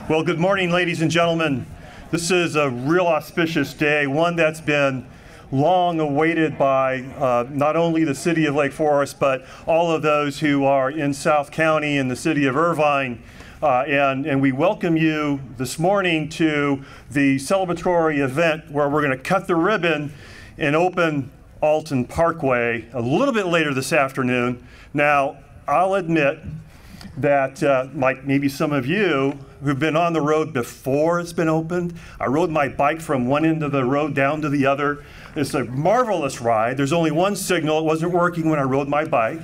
Well, good morning, ladies and gentlemen. This is a real auspicious day, one that's been long awaited by not only the city of Lake+Forest, but all of those who are in South County and the city of Irvine. And we welcome you this morning to the celebratory event where we're going to cut the ribbon and open Alton Parkway a little bit later this afternoon. Now, I'll admit that, like maybe some of you who've been on the road before it's been opened, I rode my bike from one end of the road down to the other. It's a marvelous ride. There's only one signal. It wasn't working when I rode my bike.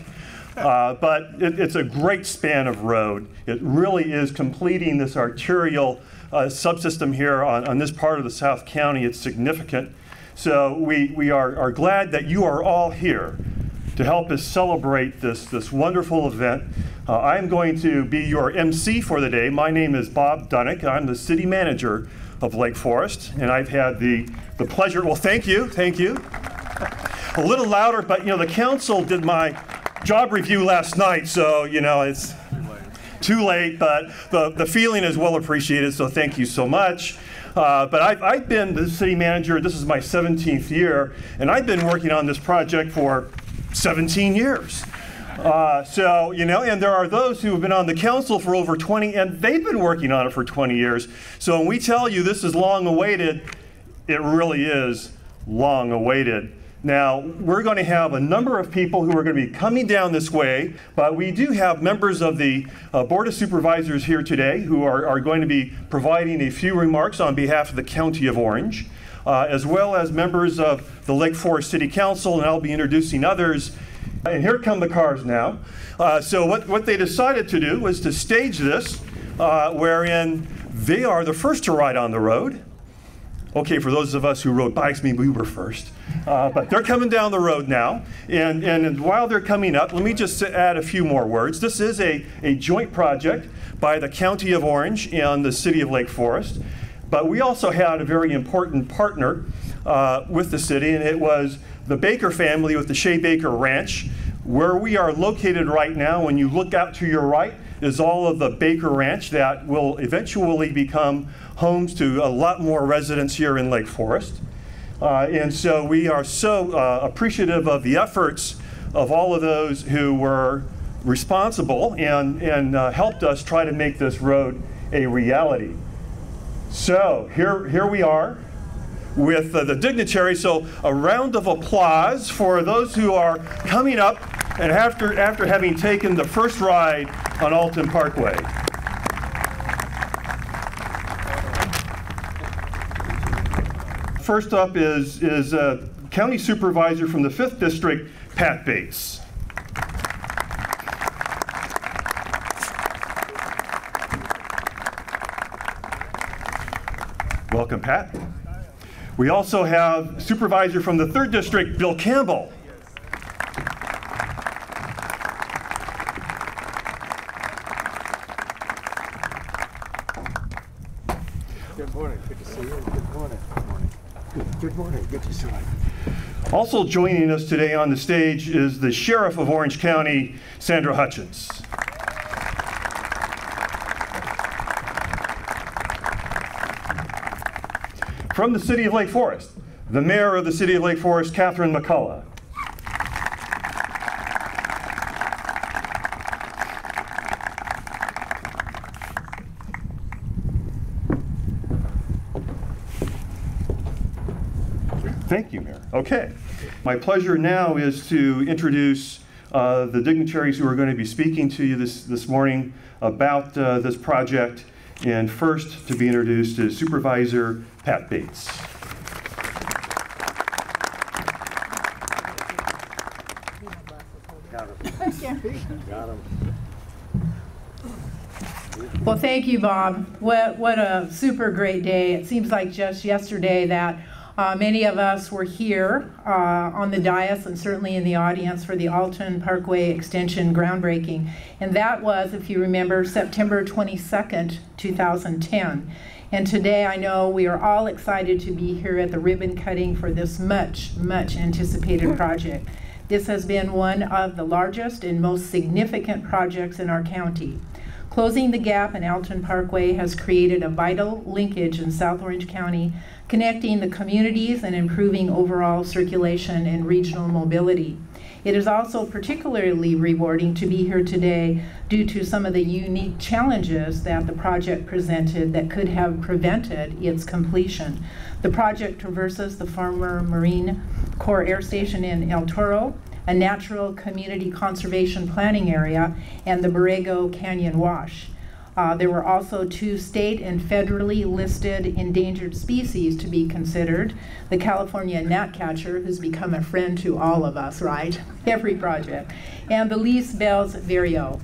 But it's a great span of road. It really is completing this arterial subsystem here on this part of the South County. It's significant. So we are glad that you are all here to help us celebrate this wonderful event. I'm going to be your MC for the day. My name is Bob Dunnick. I'm the city manager of Lake+Forest, and I've had the pleasure, well, thank you. A little louder, but the council did my job review last night, so it's too late, but the feeling is well appreciated, so thank you so much. But I've been the city manager, this is my 17th year, and I've been working on this project for 17 years. And there are those who have been on the council for over 20, and they've been working on it for 20 years. So when we tell you this is long awaited, it really is long awaited. Now, we're going to have a number of people who are going to be coming down this way, but we do have members of the Board of Supervisors here today who are going to be providing a few remarks on behalf of the County of Orange, as well as members of the Lake+Forest City Council, and I'll be introducing others. And here come the cars now. So what they decided to do was to stage this, wherein they are the first to ride on the road. Okay, for those of us who rode bikes, maybe we were first. But they're coming down the road now. And while they're coming up, let me just add a few more words. This is a joint project by the County of Orange and the city of Lake+Forest. But we also had a very important partner with the city, and it was the Baker family with the Shea Baker Ranch. Where we are located right now, when you look out to your right, is all of the Baker Ranch that will eventually become homes to a lot more residents here in Lake+Forest. And so we are so appreciative of the efforts of all of those who were responsible and helped us try to make this road a reality. So here we are with the dignitaries. So a round of applause for those who are coming up and after having taken the first ride on Alton Parkway. First up is County Supervisor from the 5th District, Pat Bates. Welcome, Pat. We also have Supervisor from the 3rd District, Bill Campbell. Good morning. Good to see you. Good morning. Good morning. Good to see you. Also joining us today on the stage is the Sheriff of Orange County, Sandra Hutchins. From the city of Lake+Forest, the Mayor of the city of Lake+Forest, Catherine McCullough. Thank you, Mayor. Okay. My pleasure now is to introduce the dignitaries who are going to be speaking to you this morning about this project. And first to be introduced is Supervisor Pat Bates. Well, thank you, Bob. What a super great day. It seems like just yesterday that many of us were here on the dais and certainly in the audience for the Alton Parkway extension groundbreaking. And that was, if you remember, September 22nd, 2010. And today I know we are all excited to be here at the ribbon cutting for this much anticipated project. This has been one of the largest and most significant projects in our county. Closing the gap in Alton Parkway has created a vital linkage in South Orange County, connecting the communities and improving overall circulation and regional mobility. It is also particularly rewarding to be here today due to some of the unique challenges that the project presented that could have prevented its completion. The project traverses the former Marine Corps Air Station in El Toro, a natural community conservation planning area, and the Borrego Canyon Wash. There were also 2 state and federally listed endangered species to be considered. The California gnatcatcher, who's become a friend to all of us, right? Every project. And the Least Bell's vireo.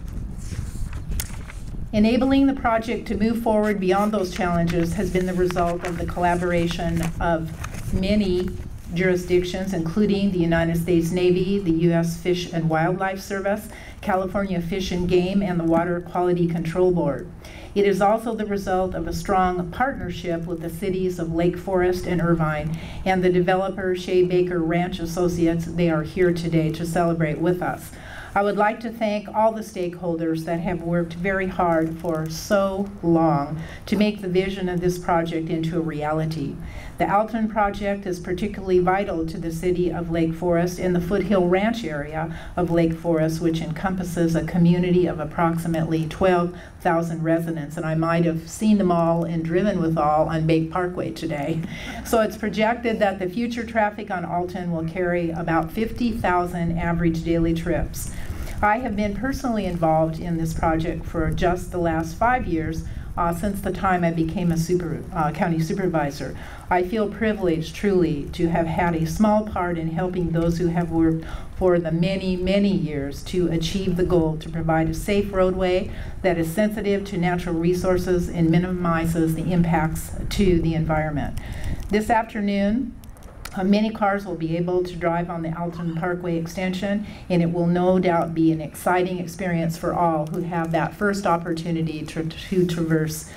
Enabling the project to move forward beyond those challenges has been the result of the collaboration of many jurisdictions, including the United States Navy, the U.S. Fish and Wildlife Service, California Fish and Game, and the Water Quality Control Board. It is also the result of a strong partnership with the cities of Lake+Forest and Irvine and the developer Shea Baker Ranch Associates. They are here today to celebrate with us. I would like to thank all the stakeholders that have worked very hard for so long to make the vision of this project into a reality. The Alton project is particularly vital to the city of Lake+Forest and the Foothill Ranch area of Lake+Forest, which encompasses a community of approximately 12,000 residents. And I might have seen them all and driven with all on Baker Parkway today. So it's projected that the future traffic on Alton will carry about 50,000 average daily trips. I have been personally involved in this project for just the last 5 years, since the time I became a county supervisor. I feel privileged, truly, to have had a small part in helping those who have worked for the many, many years to achieve the goal to provide a safe roadway that is sensitive to natural resources and minimizes the impacts to the environment. This afternoon, many cars will be able to drive on the Alton Parkway extension, and it will no doubt be an exciting experience for all who have that first opportunity to traverse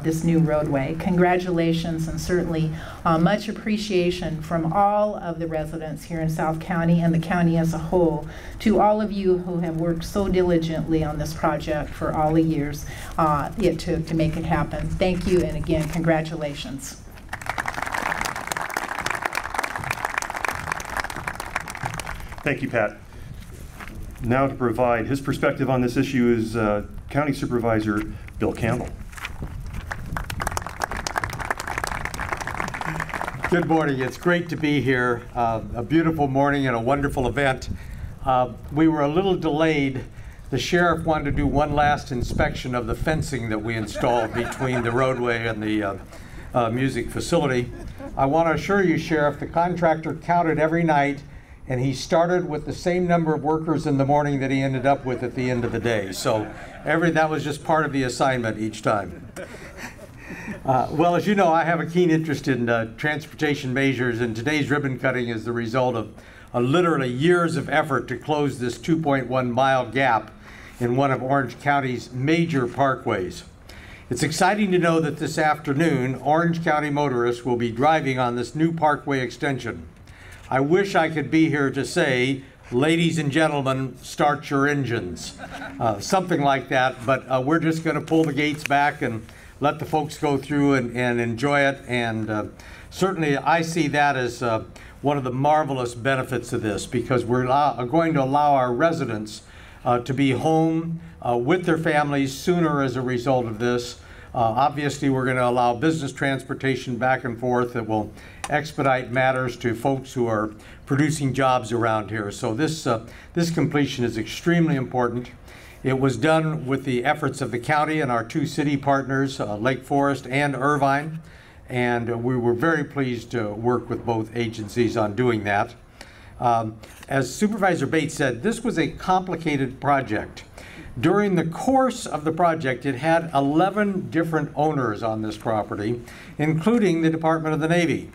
this new roadway. Congratulations, and certainly much appreciation from all of the residents here in South County and the county as a whole to all of you who have worked so diligently on this project for all the years it took to make it happen. Thank you, and again, congratulations. Thank you, Pat. Now to provide his perspective on this issue is County Supervisor Bill Campbell. Good morning. It's great to be here. A beautiful morning and a wonderful event. We were a little delayed. The sheriff wanted to do one last inspection of the fencing that we installed between the roadway and the music facility. I want to assure you, Sheriff, the contractor counted every night, and he started with the same number of workers in the morning that he ended up with at the end of the day. So that was just part of the assignment each time. Well, as you know, I have a keen interest in transportation measures, and today's ribbon cutting is the result of literally years of effort to close this 2.1-mile gap in one of Orange County's major parkways. It's exciting to know that this afternoon, Orange County motorists will be driving on this new parkway extension. I wish I could be here to say, ladies and gentlemen, start your engines, something like that, but we're just going to pull the gates back and let the folks go through and enjoy it, and certainly I see that as one of the marvelous benefits of this, because we're going to allow our residents to be home with their families sooner as a result of this. Obviously, we're going to allow business transportation back and forth that will expedite matters to folks who are producing jobs around here. So this completion is extremely important. It was done with the efforts of the county and our 2 city partners, Lake+Forest and Irvine, and we were very pleased to work with both agencies on doing that. As Supervisor Bates said, this was a complicated project. During the course of the project, it had 11 different owners on this property, including the Department of the Navy.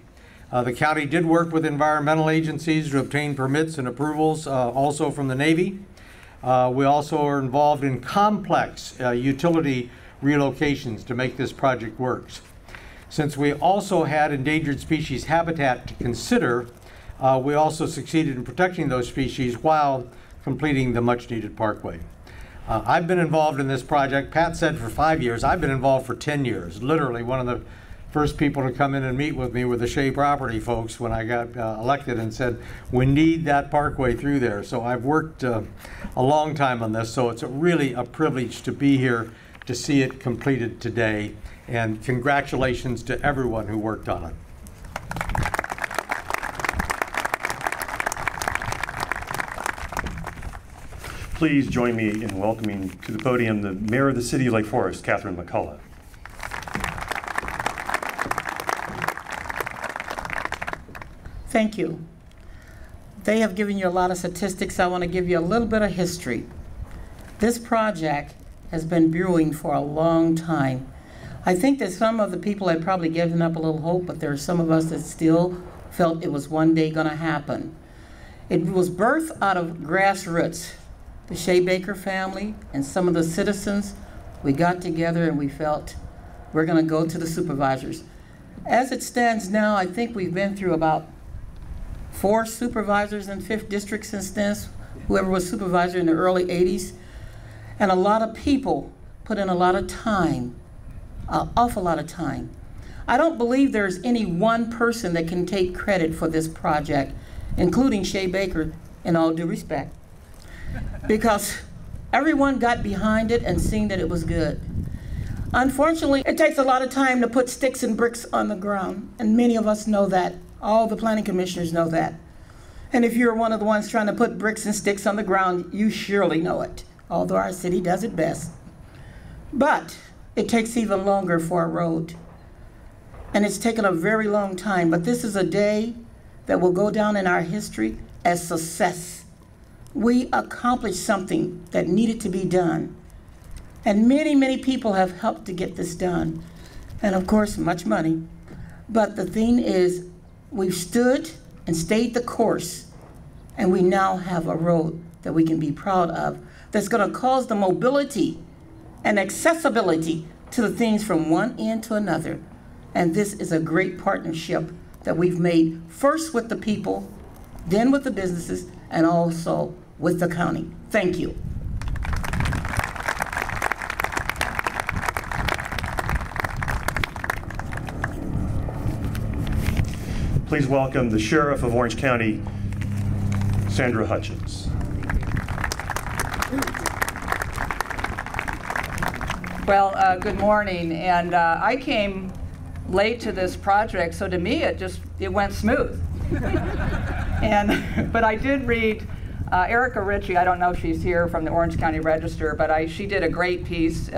The county did work with environmental agencies to obtain permits and approvals also from the Navy. We also are involved in complex utility relocations to make this project work. Since we also had endangered species habitat to consider, we also succeeded in protecting those species while completing the much-needed parkway. I've been involved in this project, Pat said for 5 years, I've been involved for 10 years. Literally one of the first people to come in and meet with me were the Shea property folks when I got elected and said, we need that parkway through there. So I've worked a long time on this, so it's really a privilege to be here to see it completed today. And congratulations to everyone who worked on it. Please join me in welcoming to the podium the Mayor of the City of Lake Forest, Catherine McCullough. Thank you. They have given you a lot of statistics. I want to give you a little bit of history. This project has been brewing for a long time. I think that some of the people had probably given up a little hope, but there are some of us that still felt it was one day going to happen. It was birthed out of grassroots. The Shea Baker family and some of the citizens, we got together and we felt we're going to go to the supervisors. As it stands now, I think we've been through about 4 supervisors in 5th District since then, whoever was supervisor in the early 80s. And a lot of people put in a lot of time, an awful lot of time. I don't believe there's any one person that can take credit for this project, including Shea Baker, in all due respect, because everyone got behind it and seen that it was good. Unfortunately, it takes a lot of time to put sticks and bricks on the ground, and many of us know that. All the planning commissioners know that. And if you're one of the ones trying to put bricks and sticks on the ground, you surely know it, although our city does it best. But it takes even longer for a road. And it's taken a very long time, but this is a day that will go down in our history as success. We accomplished something that needed to be done. And many, many people have helped to get this done. And of course, much money. But the thing is, we've stood and stayed the course, and we now have a road that we can be proud of that's going to cause the mobility and accessibility to the things from one end to another. And this is a great partnership that we've made, first with the people, then with the businesses, and also with the county. Thank you. Please welcome the Sheriff of Orange County, Sandra Hutchins. Well, good morning, and I came late to this project, so to me it went smooth. But I did read Erica Ritchie. I don't know if she's here from the Orange County Register, but she did a great piece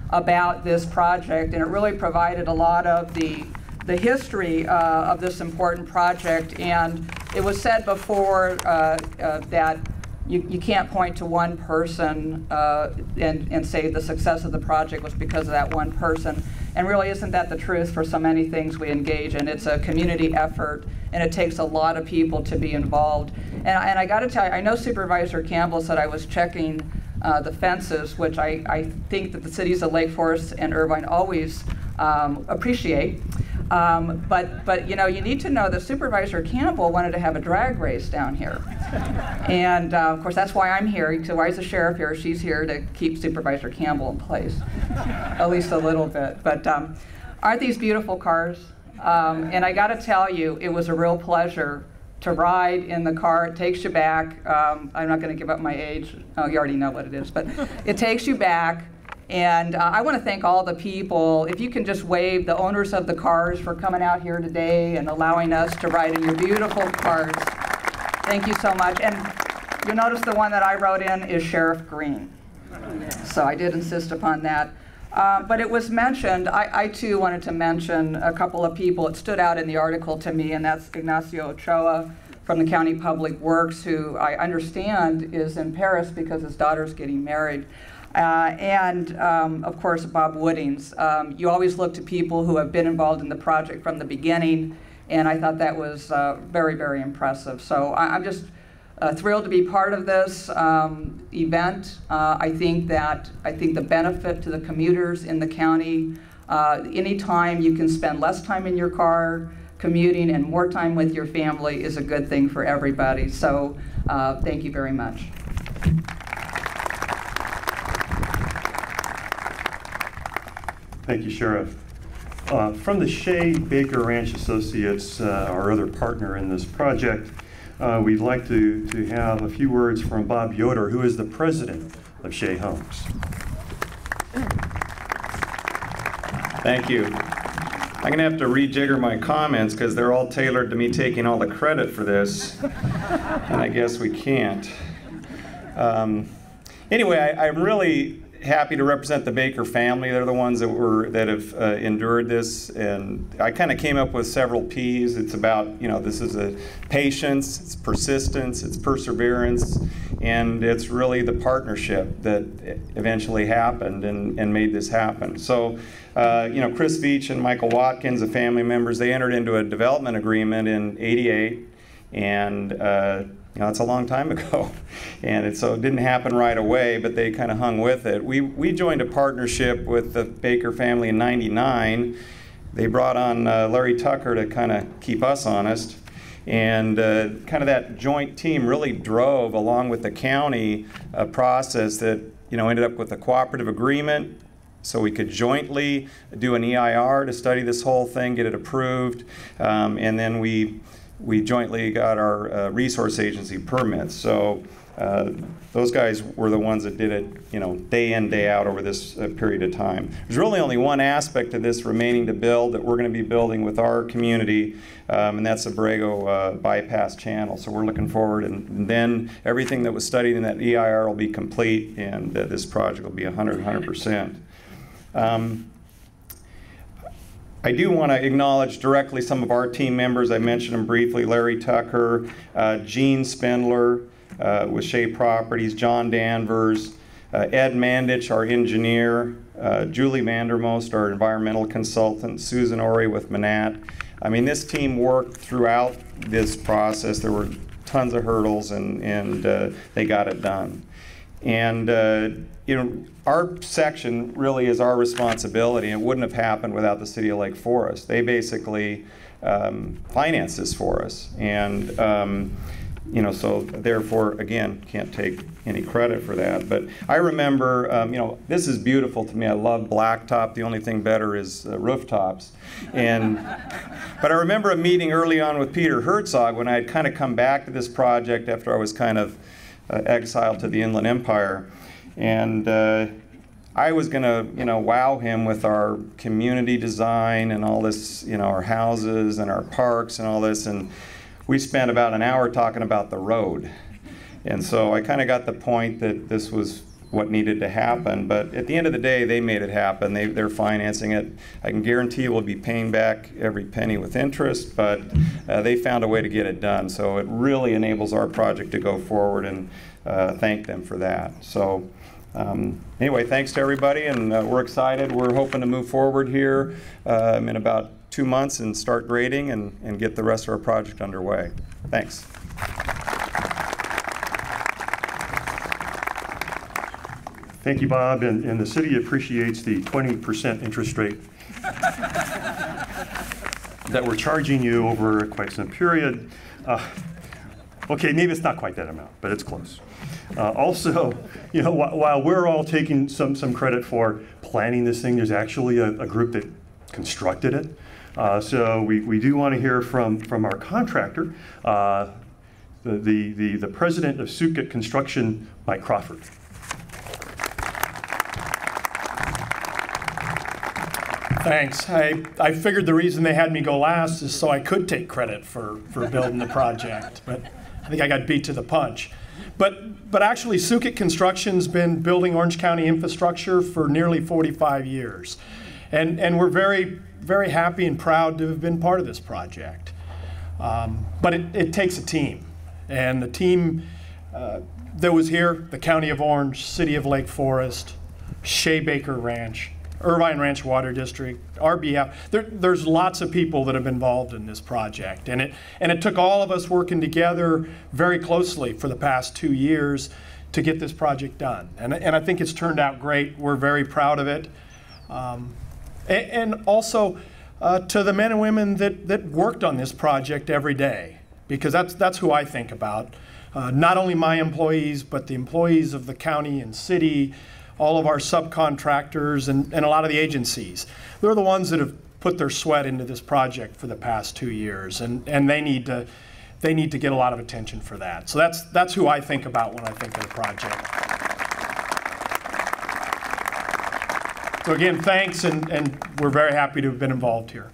about this project, and it really provided a lot of the history of this important project. And it was said before that you can't point to one person and say the success of the project was because of that one person. And really, isn't that the truth for so many things we engage in? It's a community effort, and it takes a lot of people to be involved. And I got to tell you, I know Supervisor Campbell said I was checking the fences, which I think that the cities of Lake Forest and Irvine always appreciate. But you know, you need to know that Supervisor Campbell wanted to have a drag race down here. And of course, that's why I'm here. So why is the sheriff here? She's here to keep Supervisor Campbell in place, at least a little bit. But aren't these beautiful cars? And I got to tell you, it was a real pleasure to ride in the car. It takes you back. I'm not going to give up my age. Oh, you already know what it is. But it takes you back. And I want to thank all the people. If you can just wave the owners of the cars for coming out here today and allowing us to ride in your beautiful cars. Thank you so much. And you'll notice the one that I wrote in is Sheriff Green. So I did insist upon that. But it was mentioned, I too wanted to mention a couple of people. It stood out in the article to me, and that's Ignacio Ochoa from the County Public Works, who I understand is in Paris because his daughter's getting married. And of course, Bob Woodings. You always look to people who have been involved in the project from the beginning, and I thought that was very, very impressive. So I'm just thrilled to be part of this event. I think the benefit to the commuters in the county, anytime you can spend less time in your car commuting and more time with your family is a good thing for everybody. So thank you very much. Thank you, Sheriff. From the Shea Baker Ranch Associates, our other partner in this project, we'd like to have a few words from Bob Yoder, who is the president of Shea Homes. Thank you. I'm going to have to rejigger my comments because they're all tailored to me taking all the credit for this, and I guess we can't. Anyway, I'm really happy to represent the Baker family. They're the ones that have endured this, and I kind of came up with several P's. It's about, this is a patience, it's persistence, it's perseverance, and it's really the partnership that eventually happened and made this happen. So, Chris Veach and Michael Watkins, the family members, they entered into a development agreement in '88, and it's a long time ago, and so it didn't happen right away, but they kind of hung with it. We joined a partnership with the Baker family in '99. They brought on Larry Tucker to kind of keep us honest, and kind of that joint team really drove, along with the county, a process that ended up with a cooperative agreement, so we could jointly do an EIR to study this whole thing, get it approved, and then we jointly got our resource agency permits. So those guys were the ones that did it, day in, day out over this period of time. There's really only one aspect of this remaining to build that we're going to be building with our community, and that's the Borrego bypass channel. So we're looking forward, and then everything that was studied in that EIR will be complete, and this project will be 100%. I do want to acknowledge directly some of our team members. I mentioned them briefly: Larry Tucker, Gene Spindler with Shea Properties, John Danvers, Ed Mandich, our engineer, Julie Vandermost, our environmental consultant, Susan Ori with Manat. I mean, this team worked throughout this process. There were tons of hurdles, and they got it done. And our section really is our responsibility. It wouldn't have happened without the city of Lake+Forest. They basically financed this for us, and so therefore, again, can't take any credit for that. But I remember, this is beautiful to me. I love blacktop. The only thing better is rooftops. But I remember a meeting early on with Peter Herzog when I had kind of come back to this project after I was kind of exiled to the Inland Empire, and I was going to, wow him with our community design and all this, our houses and our parks and all this, and we spent about an hour talking about the road. And so I kind of got the point that this was what needed to happen, but at the end of the day, they made it happen. They're financing it. I can guarantee we'll be paying back every penny with interest, but they found a way to get it done. So it really enables our project to go forward, and thank them for that. So anyway, thanks to everybody, and we're excited. We're hoping to move forward here in about 2 months and start grading and get the rest of our project underway. Thanks. Thank you, Bob, and the city appreciates the 20% interest rate that we're charging you over quite some period. Okay, maybe it's not quite that amount, but it's close. Also, while we're all taking some credit for planning this thing, there's actually a group that constructed it. So we do want to hear from our contractor, the president of Sukit Construction, Mike Crawford. Thanks. I figured the reason they had me go last is so I could take credit for building the project, but I think I got beat to the punch. But actually, Sukit Construction's been building Orange County infrastructure for nearly 45 years. And we're very, very happy and proud to have been part of this project. But it takes a team. And the team that was here, the County of Orange, City of Lake+Forest, Shea Baker Ranch, Irvine Ranch Water District, RBF. There's lots of people that have been involved in this project, and it took all of us working together very closely for the past 2 years to get this project done. And I think it's turned out great. We're very proud of it. And also to the men and women that worked on this project every day, because that's who I think about. Not only my employees, but the employees of the county and city, all of our subcontractors, and a lot of the agencies. They're the ones that have put their sweat into this project for the past 2 years, and they need to get a lot of attention for that. So that's who I think about when I think of the project. So again, thanks, and we're very happy to have been involved here.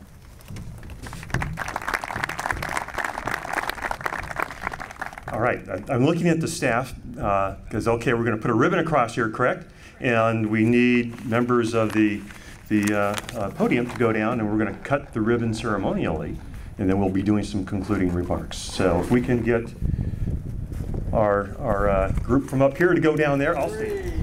All right, I'm looking at the staff because, okay, we're going to put a ribbon across here, correct? And we need members of the podium to go down, and we're going to cut the ribbon ceremonially, and then we'll be doing some concluding remarks. So if we can get our group from up here to go down there, I'll stay.